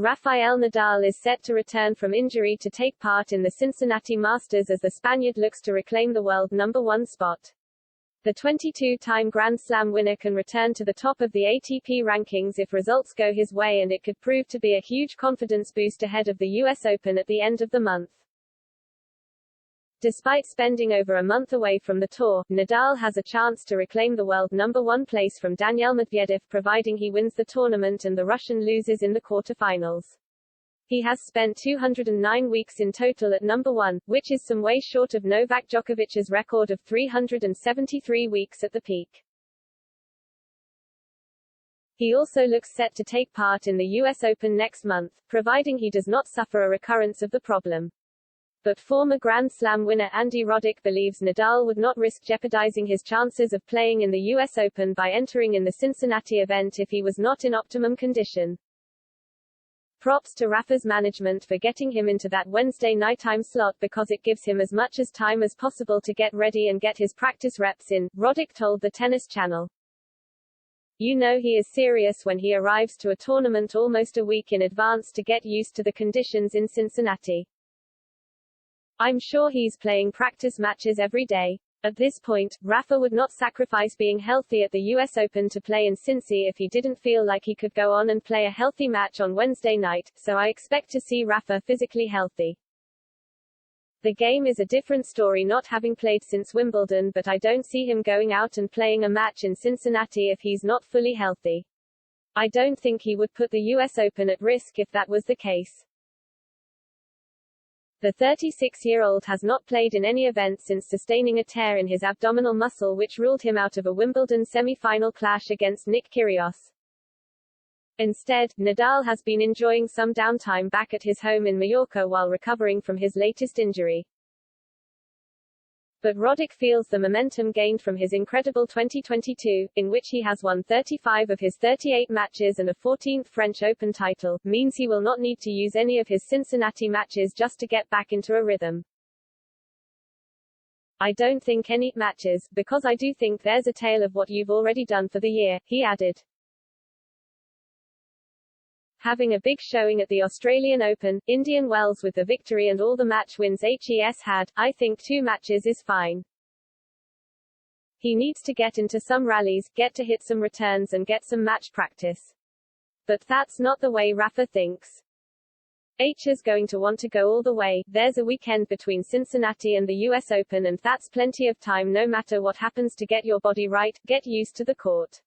RAFAEL Nadal is set to return from injury to take part in the Cincinnati Masters as the Spaniard looks to reclaim the world #1 spot. The 22-time Grand Slam winner can return to the top of the ATP rankings if results go his way, and it could prove to be a huge confidence boost ahead of the US Open at the end of the month. Despite spending over a month away from the tour, Nadal has a chance to reclaim the world #1 place from Daniil Medvedev, providing he wins the tournament and the Russian loses in the quarterfinals. He has spent 209 weeks in total at #1, which is some way short of Novak Djokovic's record of 373 weeks at the peak. He also looks set to take part in the US Open next month, providing he does not suffer a recurrence of the problem. But former Grand Slam winner Andy Roddick believes Nadal would not risk jeopardizing his chances of playing in the US Open by entering in the Cincinnati event if he was not in optimum condition. Props to Rafa's management for getting him into that Wednesday nighttime slot because it gives him as much as time as possible to get ready and get his practice reps in, Roddick told the Tennis Channel. You know he is serious when he arrives to a tournament almost a week in advance to get used to the conditions in Cincinnati. I'm sure he's playing practice matches every day. At this point, Rafa would not sacrifice being healthy at the US Open to play in Cincy if he didn't feel like he could go on and play a healthy match on Wednesday night, so I expect to see Rafa physically healthy. The game is a different story not having played since Wimbledon, but I don't see him going out and playing a match in Cincinnati if he's not fully healthy. I don't think he would put the US Open at risk if that was the case. The 36-year-old has not played in any event since sustaining a tear in his abdominal muscle which ruled him out of a Wimbledon semi-final clash against Nick Kyrgios. Instead, Nadal has been enjoying some downtime back at his home in Mallorca while recovering from his latest injury. But Roddick feels the momentum gained from his incredible 2022, in which he has won 35 of his 38 matches and a 14th French Open title, means he will not need to use any of his Cincinnati matches just to get back into a rhythm. I don't think any matches, because I do think there's a tale of what you've already done for the year, he added. Having a big showing at the Australian Open, Indian Wells with the victory and all the match wins HES had, I think 2 matches is fine. He needs to get into some rallies, get to hit some returns and get some match practice. But that's not the way Rafa thinks. Is going to want to go all the way. There's a weekend between Cincinnati and the US Open and that's plenty of time no matter what happens to get your body right, get used to the court.